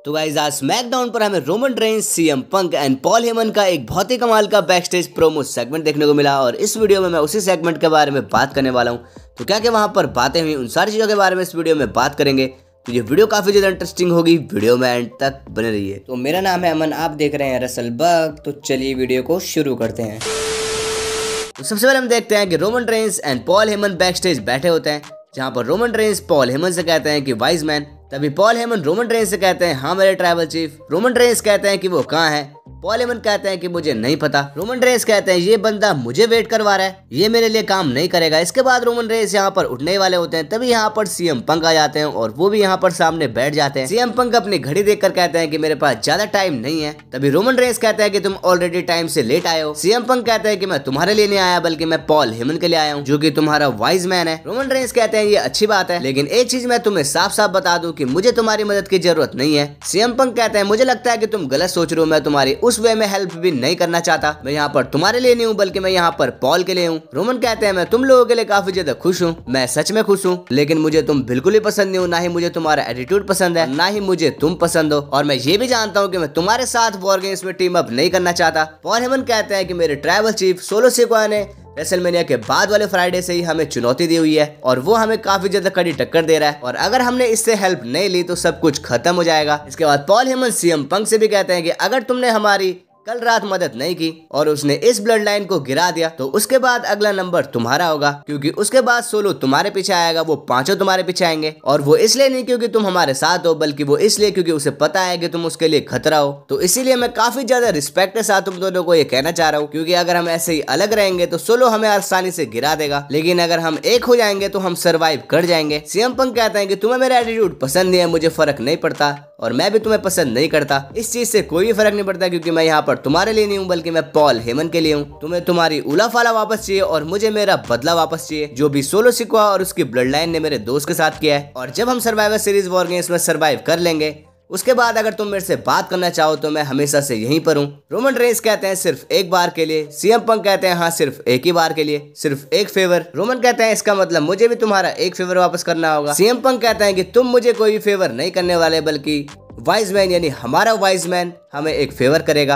तो गाइस आज स्मैकडाउन पर हमें Roman Reigns, CM Punk and Paul Heyman का एक बहुत ही कमाल का बैक स्टेज प्रोमो सेगमेंट देखने को मिला और इस वीडियो में मैं उसी सेगमेंट के बारे में बात करने वाला हूं। तो क्या क्या वहां पर बातें हुई, उन सारी चीज़ों के बारे में इस वीडियो में बात करेंगे। तो ये वीडियो काफ़ी ज़्यादा इंटरेस्टिंग होगी, वीडियो में एंड तक बने रहिए। तो मेरा नाम है अमन, आप देख रहे हैं रसल बग। तो चलिए वीडियो को शुरू करते हैं। तो सबसे पहले हम देखते हैं कि Roman Reigns and Paul Heyman back stage बैठे होते हैं, जहाँ पर रोमन रेंस पॉल हेमन से कहते हैं कि वाइज मैन। तभी पॉल हेमन रोमन रेंस से कहते हैं हाँ मेरे ट्राइबल चीफ। रोमन रेंस कहते हैं कि वो कहाँ है। पॉल हेमन कहते हैं कि मुझे नहीं पता। रोमन रेंस कहते हैं ये बंदा मुझे वेट करवा रहा है, ये मेरे लिए काम नहीं करेगा। इसके बाद रोमन रेंस यहाँ पर उठने वाले होते हैं, तभी यहाँ पर सीएम पंक आ जाते हैं और वो भी यहाँ पर सामने बैठ जाते हैं। सीएम पंक अपनी घड़ी देखकर कहते हैं कि मेरे पास ज्यादा टाइम नहीं है। तभी रोमन रेंस कहते हैं कि तुम ऑलरेडी टाइम से लेट आए हो। सीएम पंक कहते हैं कि मैं तुम्हारे लिए नहीं आया बल्कि मैं पॉल हेमन के लिए आया हूँ, जो कि तुम्हारा वाइज मैन है। रोमन रेंस कहते हैं ये अच्छी बात है, लेकिन एक चीज मैं तुम्हें साफ साफ बता दूं कि मुझे तुम्हारी मदद की जरूरत नहीं है। सीएम पंक कहते हैं मुझे लगता है कि तुम गलत सोच रहे हो, मैं तुम्हारी उस वे में हेल्प भी नहीं करना चाहता। मैं यहाँ पर तुम्हारे लिए नहीं हूँ बल्कि मैं यहाँ पर पॉल के लिए हूँ। रोमन कहते हैं मैं तुम लोगों के लिए काफी ज्यादा खुश हूँ, मैं सच में खुश हूँ, लेकिन मुझे तुम बिल्कुल ही पसंद नहीं हो। ना ही मुझे तुम्हारा एटीट्यूड पसंद है, ना ही मुझे तुम पसंद हो, और मैं ये भी जानता हूँ कि मैं तुम्हारे साथ वॉर गेम्स में टीम अप नहीं करना चाहता। पॉल हेमन कहते हैं कि मेरे ट्राइबल चीफ सोलो सिक्वा ने रेसलमेनिया के बाद वाले फ्राइडे से ही हमें चुनौती दी हुई है और वो हमें काफी ज्यादा कड़ी टक्कर दे रहा है, और अगर हमने इससे हेल्प नहीं ली तो सब कुछ खत्म हो जाएगा। इसके बाद पॉल हेमन सीएम पंक से भी कहते हैं कि अगर तुमने हमारी कल रात मदद नहीं की और उसने इस ब्लड लाइन को गिरा दिया तो उसके बाद अगला नंबर तुम्हारा होगा, क्योंकि उसके बाद सोलो तुम्हारे पीछे आएगा, वो पांचों तुम्हारे पीछे आएंगे। और वो इसलिए नहीं क्योंकि तुम हमारे साथ हो, बल्कि वो इसलिए क्योंकि उसे पता है कि तुम उसके लिए खतरा हो। तो इसीलिए मैं काफी ज्यादा रिस्पेक्ट के साथ तुम दोनों को ये कहना चाह रहा हूँ, क्योंकि अगर हम ऐसे ही अलग रहेंगे तो सोलो हमें आसानी से गिरा देगा, लेकिन अगर हम एक हो जाएंगे तो हम सर्वाइव कर जाएंगे। सीएम पंक कहते हैं कि तुम्हें मेरा एटीट्यूड पसंद नहीं है, मुझे फर्क नहीं पड़ता और मैं भी तुम्हें पसंद नहीं करता। इस चीज से कोई भी फर्क नहीं पड़ता, क्योंकि मैं यहाँ पर तुम्हारे लिए नहीं हूँ बल्कि मैं पॉल हेमन के लिए हूँ। तुम्हें तुम्हारी उला फाला वापस चाहिए और मुझे मेरा बदला वापस चाहिए, जो भी सोलो सिक्वा और उसकी ब्लड लाइन ने मेरे दोस्त के साथ किया है। और जब हम सर्वाइवर सीरीज वॉर गेम्स में सर्वाइव कर लेंगे, उसके बाद अगर तुम मेरे से बात करना चाहो तो मैं हमेशा से यहीं पर हूँ। रोमन रेंस कहते हैं सिर्फ एक बार के लिए। सीएम पंक कहते हैं हाँ सिर्फ एक ही बार के लिए, सिर्फ एक फेवर। रोमन कहते हैं इसका मतलब मुझे भी तुम्हारा एक फेवर वापस करना होगा। सीएम पंक कहते हैं कि तुम मुझे कोई भी फेवर नहीं करने वाले, बल्कि वाइज मैन यानी हमारा वाइज मैन हमें एक फेवर करेगा।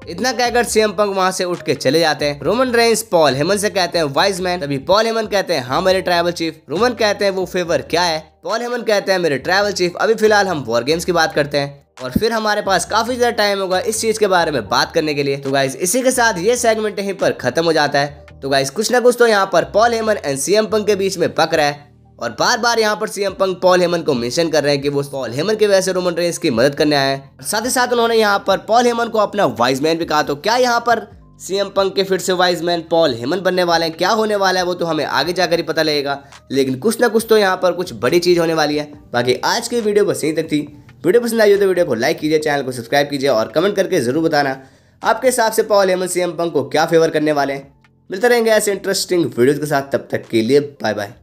इतना कहकर सीएम पंक वहां से उठ के चले जाते हैं। रोमन रेंस पॉल हेमन से कहते हैं वाइज मैन। तभी पॉल हेमन कहते हैं हाँ मेरे ट्राइबल चीफ। रोमन कहते हैं वो फेवर क्या है। पॉल हेमन कहते हैं मेरे ट्राइबल चीफ अभी फिलहाल हम वॉर गेम्स की बात करते हैं और फिर हमारे पास काफी ज्यादा टाइम होगा इस चीज के बारे में बात करने के लिए। तो गाइस इसी के साथ ये सेगमेंट यहीं पर खत्म हो जाता है। तो गाइस कुछ ना कुछ तो यहाँ पर Paul Heyman and CM Punk के बीच में पक रहा है, और बार बार यहाँ पर सीएम पंक पॉल हेमन को मेंशन कर रहे हैं कि वो पॉल हेमन की वजह से रोमन रेंस की मदद करने आए हैं। साथ ही साथ उन्होंने यहाँ पर पॉल हेमन को अपना वाइज मैन भी कहा। तो क्या यहाँ पर सीएम पंक के फिर से वाइज मैन पॉल हेमन बनने वाले हैं? क्या होने वाला है वो तो हमें आगे जाकर ही पता लगेगा, लेकिन कुछ ना कुछ तो यहाँ पर कुछ बड़ी चीज होने वाली है। बाकी आज की वीडियो बस यहीं तक थी। वीडियो पसंद आई हो तो वीडियो को लाइक कीजिए, चैनल को सब्सक्राइब कीजिए और कमेंट करके जरूर बताना आपके हिसाब से पॉल हेमन सीएम पंक को क्या फेवर करने वाले हैं। मिलते रहेंगे ऐसे इंटरेस्टिंग वीडियोज के साथ, तब तक के लिए बाय बाय।